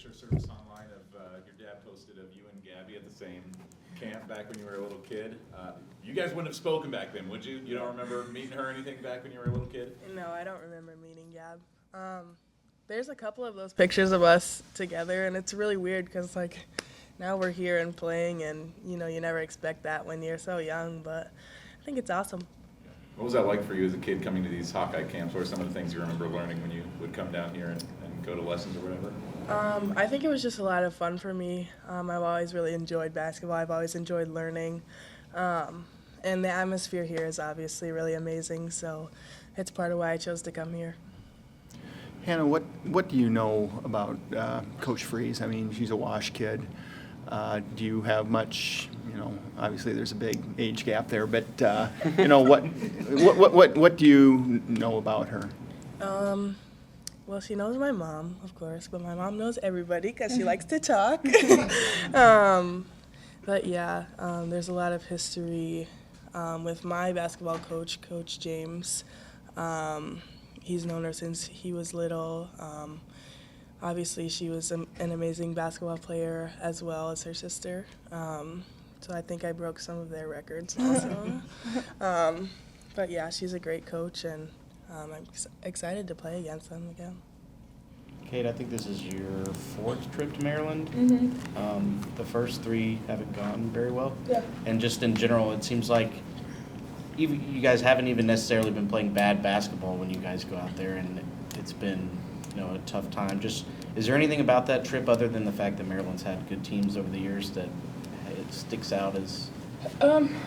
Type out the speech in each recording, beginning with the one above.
picture surfaced online of your dad posted of you and Gabby at the same camp back when you were a little kid. You guys wouldn't have spoken back then, would you? You don't remember meeting her or anything back when you were a little kid? No, I don't remember meeting Gab. There's a couple of those pictures of us together, and it's really weird because, like, now we're here and playing, and, you know, you never expect that when you're so young, but I think it's awesome. What was that like for you as a kid coming to these Hawkeye camps? What are some of the things you remember learning when you would come down here and go to lessons or whatever? I think it was just a lot of fun for me. I've always really enjoyed basketball. I've always enjoyed learning. And the atmosphere here is obviously really amazing, so it's part of why I chose to come here. Hannah, what do you know about Coach Freeze? I mean, she's a Wash kid. Do you have much, you know, obviously there's a big age gap there, but, you know, what do you know about her? Well, she knows my mom, of course, but my mom knows everybody because she likes to talk. But yeah, there's a lot of history with my basketball coach, Coach James. He's known her since he was little. Obviously, she was an amazing basketball player as well as her sister. So I think I broke some of their records also. But yeah, she's a great coach, and I'm excited to play against them again. Kate, I think this is your fourth trip to Maryland. The first three haven't gone very well. Yeah. And just in general, it seems like you guys haven't even necessarily been playing bad basketball when you guys go out there, and it's been, you know, a tough time. Just, is there anything about that trip other than the fact that Maryland's had good teams over the years that it sticks out as?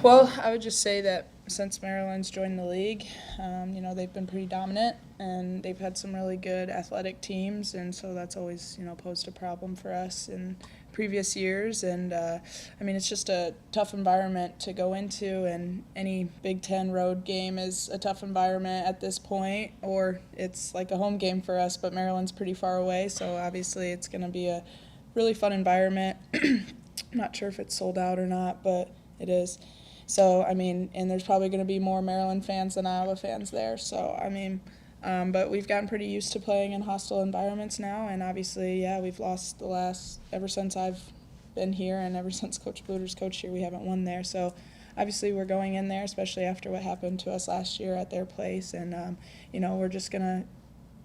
Well, I would just say that since Maryland's joined the league, you know, they've been pretty dominant, and they've had some really good athletic teams, and so that's always, you know, posed a problem for us in previous years. And I mean, it's just a tough environment to go into, and any Big Ten road game is a tough environment at this point, or it's like a home game for us, but Maryland's pretty far away, so obviously it's going to be a really fun environment. I'm not sure if it's sold out or not, but it is. So, I mean, and there's probably going to be more Maryland fans than Iowa fans there. So, I mean, but we've gotten pretty used to playing in hostile environments now. And obviously, yeah, we've lost ever since I've been here and ever since Coach Bluder's coached here, we haven't won there. So, obviously, we're going in there, especially after what happened to us last year at their place. And, you know, we're just going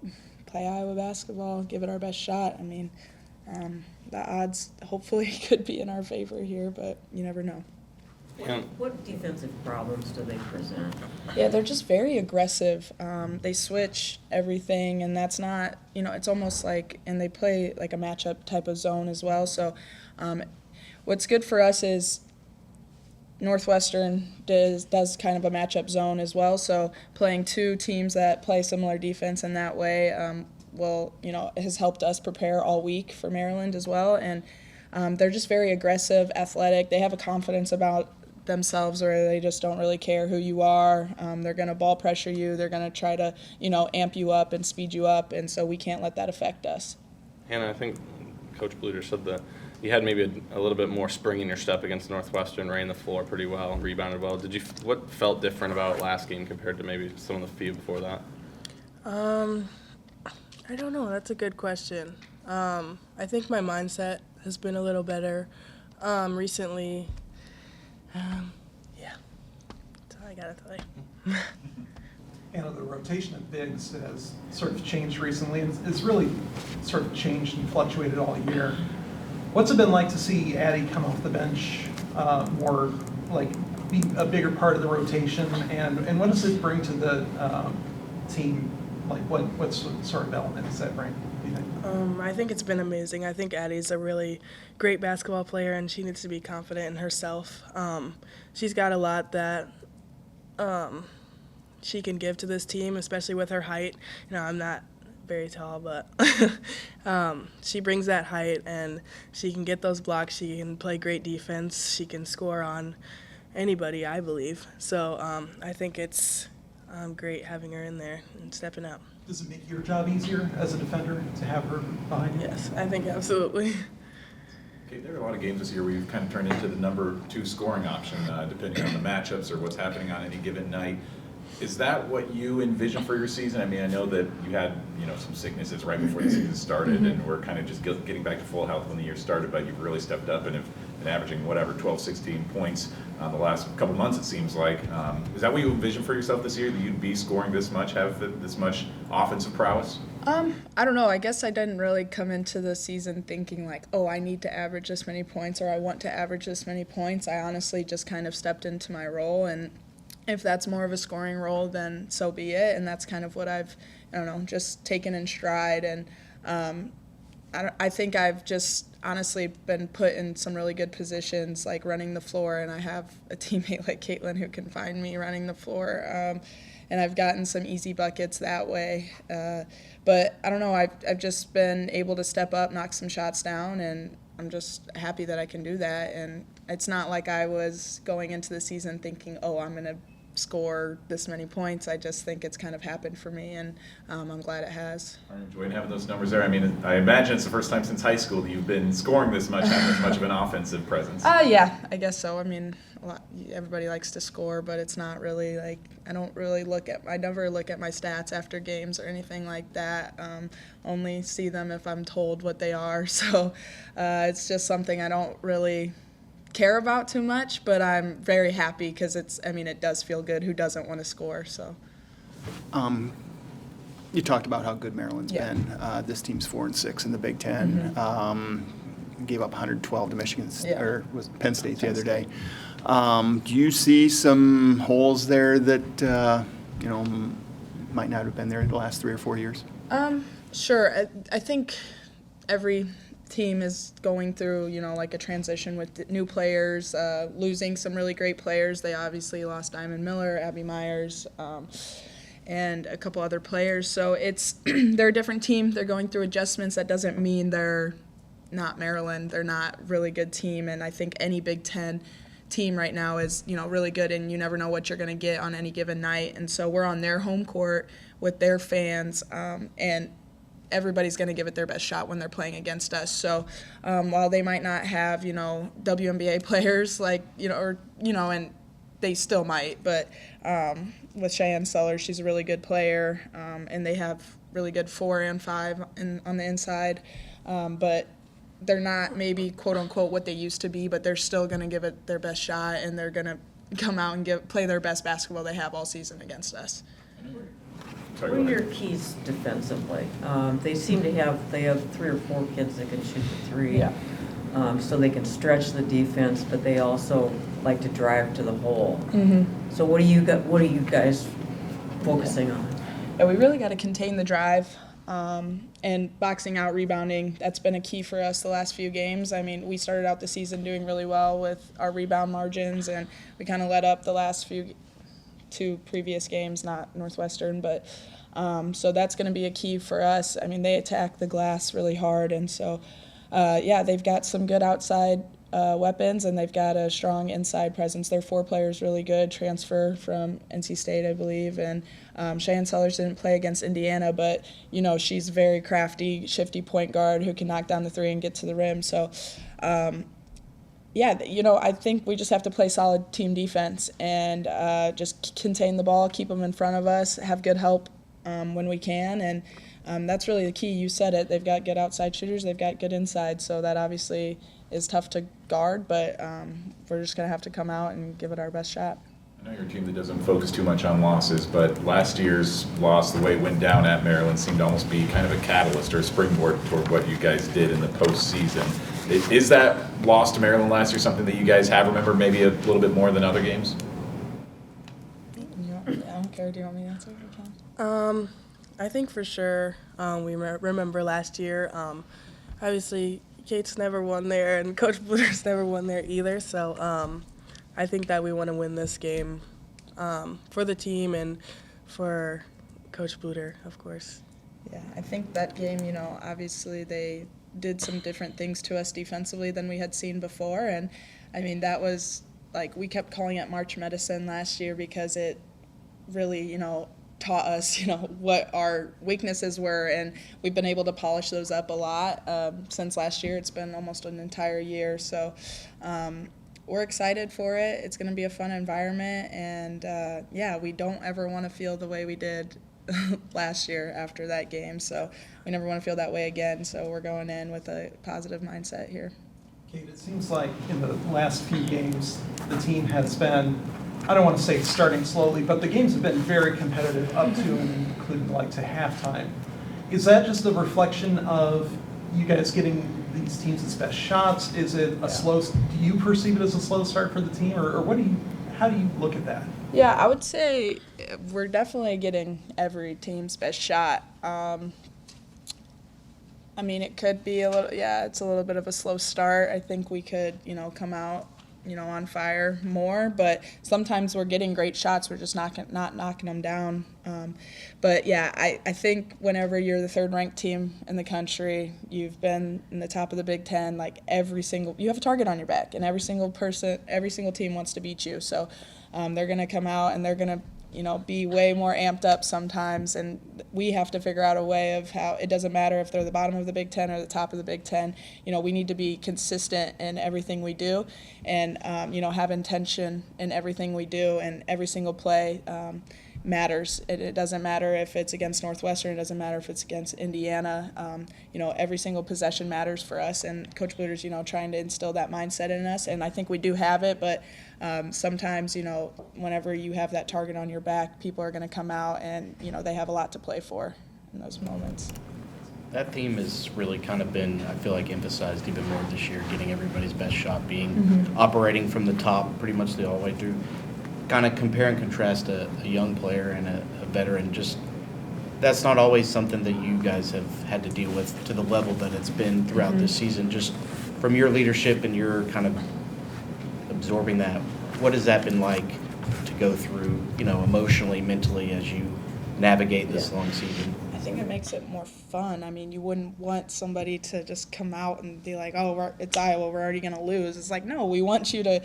to play Iowa basketball, give it our best shot. I mean, the odds hopefully could be in our favor here, but you never know. What defensive problems do they present? Yeah, they're just very aggressive. They switch everything, and that's not, you know, it's almost like, and they play like a matchup type of zone as well. So what's good for us is Northwestern does kind of a matchup zone as well. So playing two teams that play similar defense in that way will, you know, has helped us prepare all week for Maryland as well. And they're just very aggressive, athletic. They have a confidence about themselves where they just don't really care who you are. They're going to ball pressure you. They're going to try to, you know, amp you up and speed you up, and so we can't let that affect us. Hannah, I think Coach Bluder said that you had maybe a little bit more spring in your step against Northwestern, ran the floor pretty well, rebounded well. What felt different about last game compared to maybe some of the few before that? I don't know. That's a good question. I think my mindset has been a little better recently. Yeah, that's all I gotta tell you. And the rotation of bigs has sort of changed recently, and it's really sort of changed and fluctuated all year. What's it been like to see Addie come off the bench more, like be a bigger part of the rotation, and what does it bring to the team? Like what sort of element does that bring, do you think? I think it's been amazing. I think Addie's a really great basketball player, and she needs to be confident in herself. She's got a lot that she can give to this team, especially with her height. You know, I'm not very tall, but she brings that height, and she can get those blocks. She can play great defense. She can score on anybody, I believe. So I think it's great having her in there and stepping up. Does it make your job easier as a defender to have her behind you? Yes, I think absolutely. Okay, there are a lot of games this year where you've kind of turned into the number 2 scoring option, depending on the matchups or what's happening on any given night. Is that what you envision for your season? I mean, I know that you had, some sicknesses right before the season started, and we're kind of just getting back to full health when the year started, but you've really stepped up and have been averaging, 12, 16 points the last couple months, it seems like. Is that what you envision for yourself this year, that you'd be scoring this much, have this much offensive prowess? I don't know. I guess I didn't really come into the season thinking like, oh, I need to average this many points or I want to average this many points. I honestly just kind of stepped into my role, and if that's more of a scoring role, then so be it. And that's kind of what I've, just taken in stride. And I think I've just honestly been put in some really good positions, like running the floor, and I have a teammate like Caitlin who can find me running the floor. And I've gotten some easy buckets that way. But I don't know, I've just been able to step up, knock some shots down, and I'm just happy that I can do that. And it's not like I was going into the season thinking, oh, I'm going to score this many points. I just think it's kind of happened for me, and I'm glad it has. Are you enjoying having those numbers there? I mean, I imagine it's the first time since high school that you've been scoring this much, having this much of an offensive presence. Yeah, I guess so. I mean, everybody likes to score, but it's not really like, I never look at my stats after games or anything like that. Only see them if I'm told what they are. So it's just something I don't really care about too much, but I'm very happy because it does feel good. Who doesn't want to score? So. You talked about how good Maryland's been. This team's 4-6 in the Big Ten. Gave up 112 to Michigan, or was it Penn State the other day. Do you see some holes there that might not have been there the last 3 or 4 years? Sure. I think every team is going through, like a transition with new players, losing some really great players. They obviously lost Diamond Miller, Abby Myers, and a couple other players. So they're a different team. They're going through adjustments. That doesn't mean they're not Maryland. They're not a really good team. And I think any Big Ten team right now is, really good, and you never know what you're going to get on any given night. And so we're on their home court with their fans, and everybody's going to give it their best shot when they're playing against us. So while they might not have, WNBA players and they still might, but with Cheyenne Sellers, she's a really good player, and they have really good 4 and 5 on the inside, but they're not maybe quote unquote what they used to be, but they're still going to give it their best shot, and they're going to come out and play their best basketball they have all season against us. What are your keys defensively? They seem to have 3 or 4 kids that can shoot the 3. Yeah. So they can stretch the defense, but they also like to drive to the hole. Mm-hmm. So what are you guys focusing on? Yeah, we really got to contain the drive, and boxing out, rebounding. That's been a key for us the last few games. I mean, we started out the season doing really well with our rebound margins, and we kind of let up the last 2 previous games, not Northwestern, but so that's going to be a key for us. I mean, they attack the glass really hard, and so they've got some good outside weapons, and they've got a strong inside presence. Their 4 players really good, transfer from NC State, I believe, and Cheyenne Sellers didn't play against Indiana, but she's very crafty, shifty point guard who can knock down the 3 and get to the rim. So I think we just have to play solid team defense and just contain the ball, keep them in front of us, have good help when we can, and that's really the key. You said it. They've got good outside shooters. They've got good inside, so that obviously is tough to guard, but we're just going to have to come out and give it our best shot. I know you're a team that doesn't focus too much on losses, but last year's loss, the way it went down at Maryland, seemed to almost be kind of a catalyst or a springboard toward what you guys did in the postseason. Is that loss to Maryland last year something that you guys have remembered maybe a little bit more than other games? I don't care. Do you want me to answer? I think for sure we remember last year. Obviously, Kate's never won there, and Coach Bluder's never won there either. So I think that we want to win this game for the team and for Coach Bluder, of course. Yeah, I think that game, obviously they did some different things to us defensively than we had seen before. And, I mean, that was, we kept calling it March Medicine last year because it really, taught us, what our weaknesses were, and we've been able to polish those up a lot since last year. It's been almost an entire year. So we're excited for it. It's going to be a fun environment, and yeah, we don't ever want to feel the way we did last year after that game. So we never want to feel that way again. So we're going in with a positive mindset here. Kate, it seems like in the last few games, the team has been, I don't want to say starting slowly, but the games have been very competitive up to and including like to halftime. Is that just a reflection of you guys getting these teams' its best shots? Is it a slow, do you perceive it as a slow start for the team, or how do you look at that? Yeah, I would say we're definitely getting every team's best shot. I mean, it could be it's a little bit of a slow start. I think we could, come out, on fire more, but sometimes we're getting great shots. We're just not knocking them down. But yeah, I think whenever you're the third-ranked team in the country, you've been in the top of the Big Ten, like you have a target on your back, and every single team wants to beat you. So they're going to come out and they're going to be way more amped up sometimes, and we have to figure out a way of how it doesn't matter if they're the bottom of the Big Ten or the top of the Big Ten. We need to be consistent in everything we do, and have intention in everything we do, and every single play matters. It doesn't matter if it's against Northwestern. It doesn't matter if it's against Indiana. Every single possession matters for us, and Coach Bluder's trying to instill that mindset in us, and I think we do have it, but sometimes, whenever you have that target on your back, people are going to come out and, they have a lot to play for in those moments. That theme has really kind of been, I feel like, emphasized even more this year, getting everybody's best shot, being operating from the top pretty much the all the way through. Kind of compare and contrast a young player and a veteran. Just that's not always something that you guys have had to deal with to the level that it's been throughout this season. Just from your leadership and your kind of absorbing that, what has that been like to go through, emotionally, mentally, as you navigate this long season? I think it makes it more fun. I mean, you wouldn't want somebody to just come out and be like, oh, it's Iowa, we're already going to lose. It's like, no, we want you to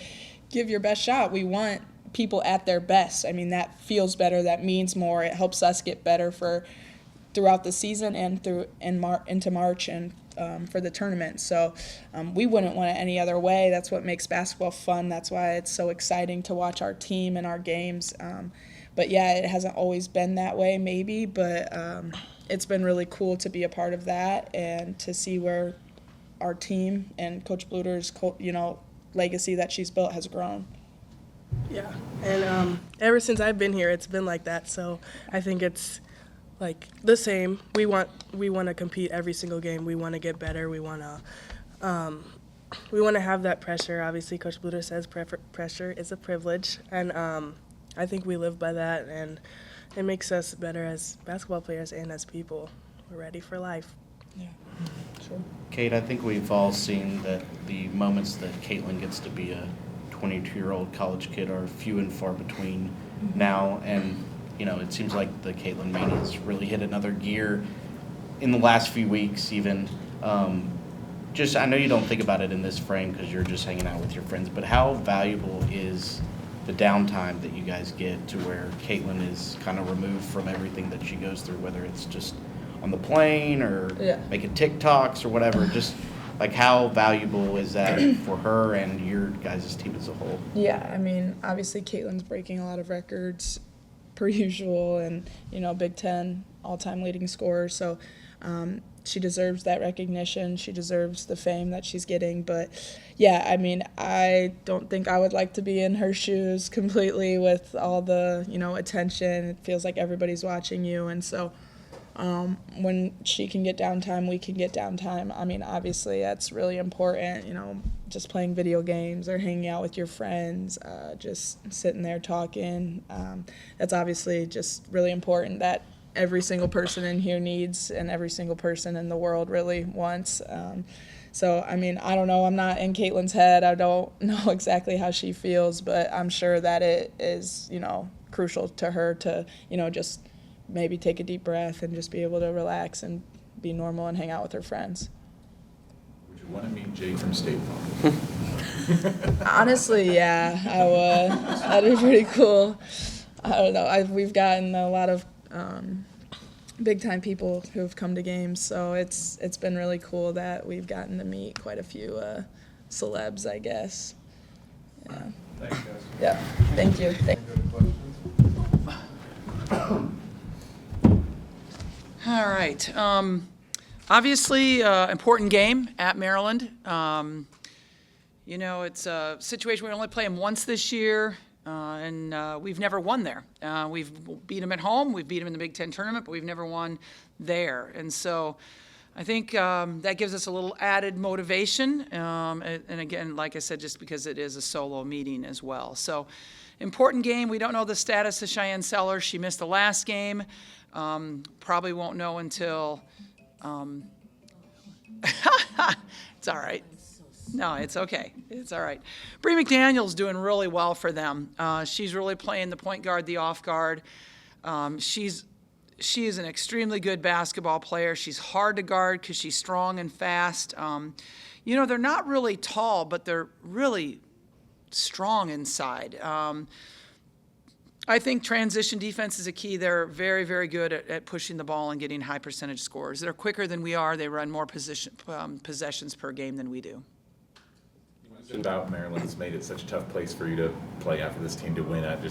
give your best shot. We want people at their best. I mean, that feels better. That means more. It helps us get better throughout the season and into March and for the tournament. So we wouldn't want it any other way. That's what makes basketball fun. That's why it's so exciting to watch our team and our games. But yeah, it hasn't always been that way maybe, but it's been really cool to be a part of that and to see where our team and Coach Bluder's legacy that she's built has grown. Yeah, and ever since I've been here, it's been like that. So I think it's like the same. We want to compete every single game. We want to get better. We want to have that pressure. Obviously, Coach Bluder says pressure is a privilege, and I think we live by that, and it makes us better as basketball players and as people. We're ready for life. Yeah, sure. Kate, I think we've all seen that the moments that Caitlin gets to be a 22-year-old college kid are few and far between now, and it seems like the Caitlin mania has really hit another gear in the last few weeks even. I know you don't think about it in this frame because you're just hanging out with your friends, but how valuable is the downtime that you guys get to where Caitlin is kind of removed from everything that she goes through, whether it's just on the plane or making TikToks or whatever, just like how valuable is that for her and your guys' team as a whole? Yeah, I mean, obviously Caitlin's breaking a lot of records per usual, and Big Ten all-time leading scorer, so she deserves that recognition. She deserves the fame that she's getting. But yeah, I mean, I don't think I would like to be in her shoes completely with all the attention. It feels like everybody's watching you, and so when she can get downtime, we can get downtime. I mean, obviously that's really important, just playing video games or hanging out with your friends, just sitting there talking. That's obviously just really important that every single person in here needs and every single person in the world really wants. So, I mean, I don't know. I'm not in Caitlin's head. I don't know exactly how she feels, but I'm sure that it is, crucial to her to, just maybe take a deep breath and just be able to relax and be normal and hang out with her friends. Would you want to meet Jay from State Farm? Honestly, yeah, I would. That'd be pretty cool. I don't know. We've gotten a lot of big-time people who have come to games, so it's been really cool that we've gotten to meet quite a few celebs, I guess. Thanks, guys. Yeah, thank you. All right. Obviously, important game at Maryland. It's a situation we only play them once this year, and we've never won there. We've beat them at home. We've beat them in the Big Ten tournament, but we've never won there. And so I think that gives us a little added motivation. And again, like I said, just because it is a solo meeting as well. So important game. We don't know the status of Cheyenne Sellers. She missed the last game. Probably won't know until it's all right. No, it's okay. It's all right. Bree McDaniel's doing really well for them. She's really playing the point guard, the off guard. She is an extremely good basketball player. She's hard to guard because she's strong and fast. They're not really tall, but they're really strong inside. I think transition defense is a key. They're very, very good at pushing the ball and getting high percentage scores. They're quicker than we are. They run more possessions per game than we do. You mentioned about Maryland's made it such a tough place for you to play after this team to win at.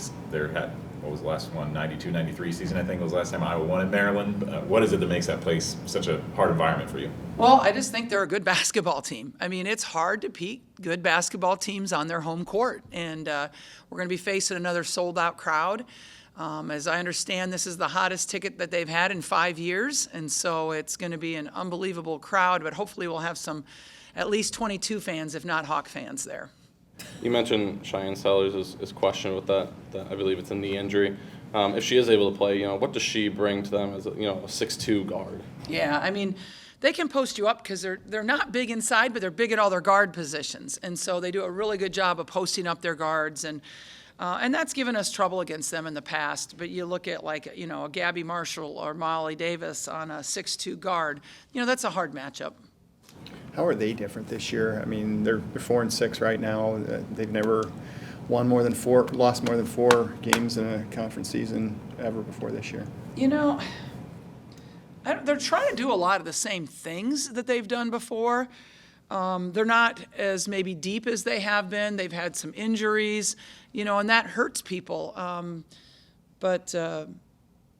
What was the last one? 92-93 season, I think, was the last time Iowa won in Maryland. What is it that makes that place such a hard environment for you? Well, I just think they're a good basketball team. I mean, it's hard to beat good basketball teams on their home court. And we're going to be facing another sold-out crowd. As I understand, this is the hottest ticket that they've had in 5 years. And so it's going to be an unbelievable crowd. But hopefully we'll have at least 22 fans, if not Hawk fans, there. You mentioned Cheyenne Sellers is questioned with that. I believe it's a knee injury. If she is able to play, what does she bring to them as a 6'2" guard? Yeah, I mean, they can post you up because they're not big inside, but they're big at all their guard positions, and so they do a really good job of posting up their guards, and that's given us trouble against them in the past. But you look at a Gabby Marshall or Molly Davis on a 6'2" guard, that's a hard matchup. How are they different this year? I mean, they're 4-6 right now. They've never lost more than 4 games in a conference season ever before this year. They're trying to do a lot of the same things that they've done before. They're not as maybe deep as they have been. They've had some injuries, and that hurts people.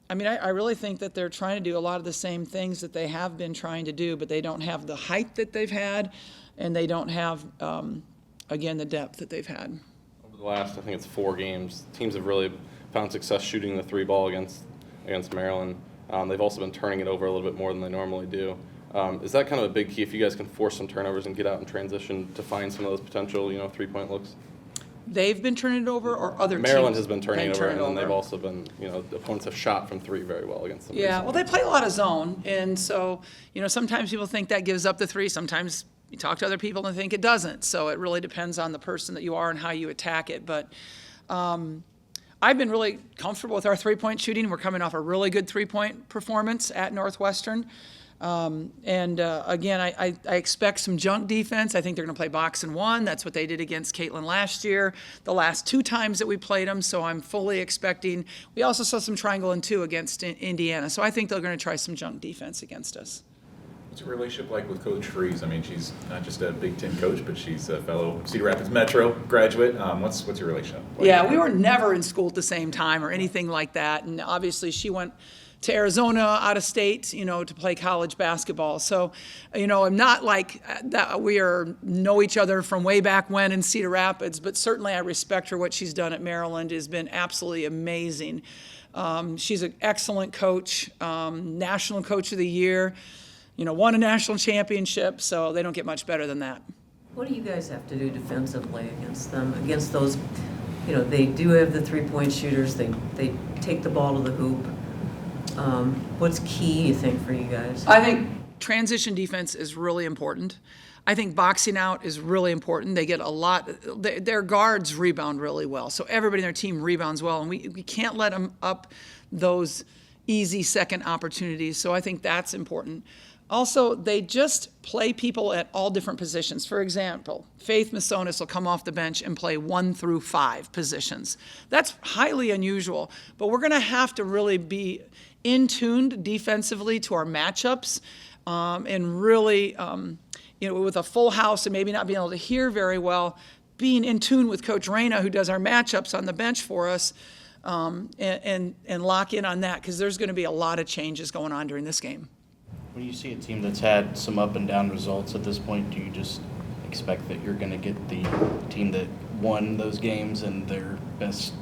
I really think that they're trying to do a lot of the same things that they have been trying to do, but they don't have the height that they've had, and they don't have, the depth that they've had. Over the last, I think it's 4 games, teams have really found success shooting the 3 ball against Maryland. They've also been turning it over a little bit more than they normally do. Is that kind of a big key if you guys can force some turnovers and get out in transition to find some of those potential, 3-point looks? They've been turning it over, or other teams? Maryland has been turning it over, turn and then they've also been, opponents have shot from 3 very well against them. Yeah, recently. well, they play a lot of zone, and so, sometimes people think that gives up the 3. Sometimes you talk to other people and think it doesn't. So it really depends on the person that you are and how you attack it. But I've been really comfortable with our 3-point shooting. We're coming off a really good 3-point performance at Northwestern. Again, I expect some junk defense. I think they're going to play box and 1. That's what they did against Caitlin last year, the last 2 times that we played them. So I'm fully expecting. We also saw some triangle and 2 against Indiana. So I think they're going to try some junk defense against us. What's your relationship like with Coach Freeze? I mean, she's not just a Big Ten coach, but she's a fellow Cedar Rapids Metro graduate. What's your relationship like? Yeah, we were never in school at the same time or anything like that. And obviously she went to Arizona, out of state, to play college basketball. So, I'm not like that. We know each other from way back when in Cedar Rapids, but certainly I respect her. What she's done at Maryland has been absolutely amazing. She's an excellent coach, national coach of the year, won a national championship, so they don't get much better than that. What do you guys have to do defensively against them, against those, they do have the 3-point shooters, they take the ball to the hoop. What's key, you think, for you guys? I think transition defense is really important. I think boxing out is really important. They get a lot. Their guards rebound really well, so everybody in their team rebounds well, and we can't let them up those easy second opportunities. So I think that's important. Also, they just play people at all different positions. For example, Faith Masonis will come off the bench and play 1 through 5 positions. That's highly unusual, but we're going to have to really be in-tuned defensively to our matchups and really, with a full house and maybe not being able to hear very well, being in tune with Coach Reyna, who does our matchups on the bench for us, and lock in on that, because there's going to be a lot of changes going on during this game. When you see a team that's had some up and down results at this point, do you just expect that you're going to get the team that won those games and their best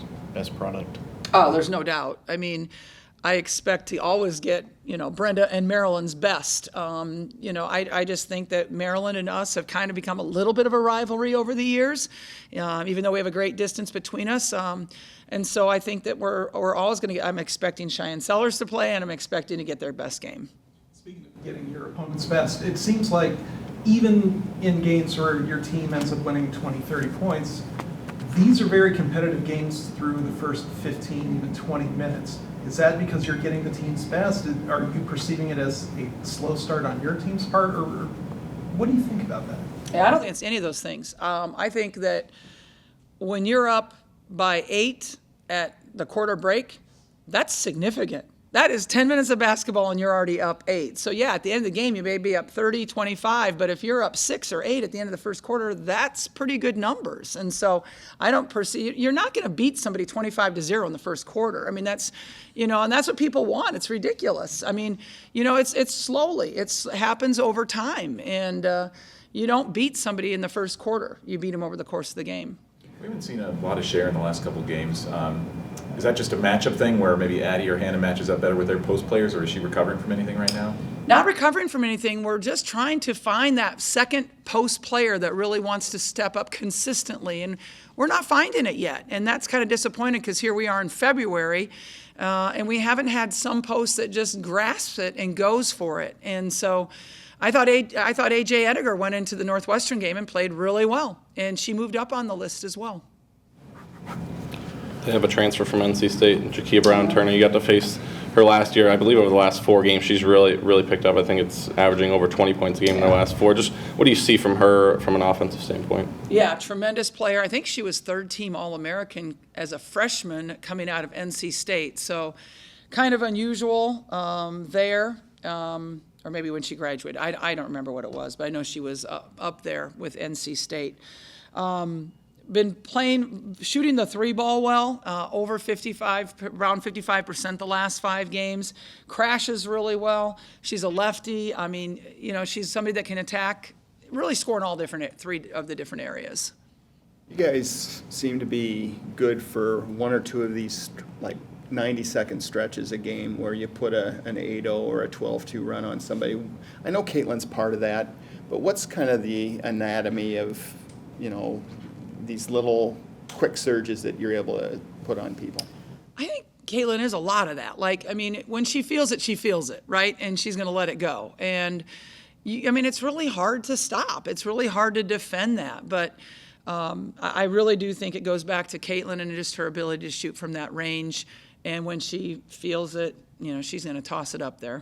product? Oh, there's no doubt. I mean, I expect to always get, Brenda and Maryland's best. I just think that Maryland and us have kind of become a little bit of a rivalry over the years, even though we have a great distance between us. And so I think that we're always going to get, I'm expecting Cheyenne Sellers to play, and I'm expecting to get their best game. Speaking of getting your opponent's best, it seems like even in games where your team ends up winning 20, 30 points, these are very competitive games through the first 15, even 20 minutes. Is that because you're getting the team's best? Are you perceiving it as a slow start on your team's part, or what do you think about that? Yeah, I don't think it's any of those things. I think that when you're up by 8 at the quarter break, that's significant. That is 10 minutes of basketball and you're already up 8. So yeah, at the end of the game, you may be up 30, 25, but if you're up 6 or 8 at the end of the first quarter, that's pretty good numbers. And so I don't perceive, you're not going to beat somebody 25-0 in the first quarter. I mean, that's, and that's what people want. It's ridiculous. I mean, it's slowly, it happens over time. And you don't beat somebody in the first quarter. You beat them over the course of the game. We haven't seen a lot of share in the last couple of games. Is that just a matchup thing where maybe Addie or Hannah matches up better with their post players, or is she recovering from anything right now? Not recovering from anything. We're just trying to find that second post player that really wants to step up consistently, and we're not finding it yet. And that's kind of disappointing, because here we are in February, and we haven't had some post that just grasps it and goes for it. And so I thought AJ Ediger went into the Northwestern game and played really well, and she moved up on the list as well. They have a transfer from NC State, Jakia Brown-Turner. You got to face her last year. I believe over the last 4 games, she's really picked up. I think it's averaging over 20 points a game in the last 4. Just what do you see from her from an offensive standpoint? Yeah, tremendous player. I think she was 3rd-team All-American as a freshman coming out of NC State. So kind of unusual there. Or maybe when she graduated. I don't remember what it was, but I know she was up there with NC State. Been shooting the 3-ball well, around 55% the last 5 games. Crashes really well. She's a lefty. I mean, she's somebody that can attack, really score in all 3 of the different areas. You guys seem to be good for 1 or 2 of these, 90-second stretches a game where you put an 8-0 or a 12-2 run on somebody. I know Caitlin's part of that, but what's kind of the anatomy of, these little quick surges that you're able to put on people? I think Caitlin is a lot of that. When she feels it, right? And she's going to let it go. And, it's really hard to stop. It's really hard to defend that. But I really do think it goes back to Caitlin and just her ability to shoot from that range. And when she feels it, she's going to toss it up there.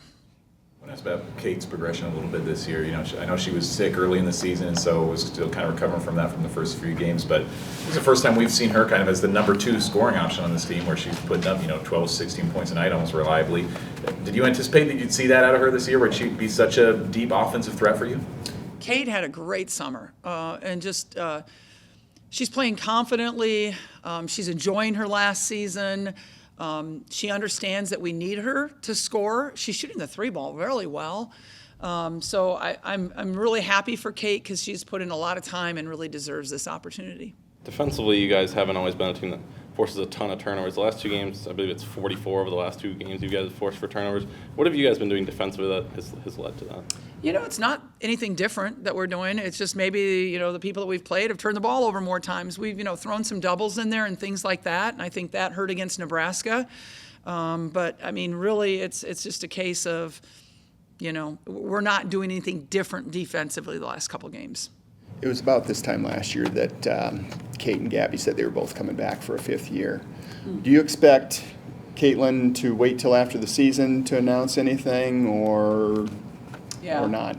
I want to ask about Kate's progression a little bit this year. I know she was sick early in the season, and so was still kind of recovering from that from the first few games. But it's the first time we've seen her kind of as the number 2 scoring option on this team, where she's putting up 12, 16 points a night almost reliably. Did you anticipate that you'd see that out of her this year, where she'd be such a deep offensive threat for you? Kate had a great summer, and just she's playing confidently. She's enjoying her last season. She understands that we need her to score. She's shooting the 3-ball really well. So I'm really happy for Kate, because she's put in a lot of time and really deserves this opportunity. Defensively, you guys haven't always been a team that forces a ton of turnovers. The last 2 games, I believe it's 44 over the last 2 games you guys have forced for turnovers. What have you guys been doing defensively that has led to that? It's not anything different that we're doing. It's just maybe, the people that we've played have turned the ball over more times. We've, thrown some doubles in there and things like that, and I think that hurt against Nebraska. But, really, it's just a case of, we're not doing anything different defensively the last couple games. It was about this time last year that Kate and Gabby said they were both coming back for a 5th year. Do you expect Caitlin to wait till after the season to announce anything, or not?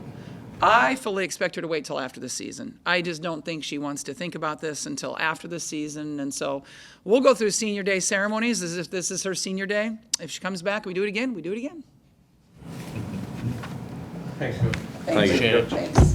I fully expect her to wait till after the season. I just don't think she wants to think about this until after the season. And so we'll go through senior day ceremonies as if this is her senior day. If she comes back, we do it again, we do it again. Thanks. Thank you. Thanks.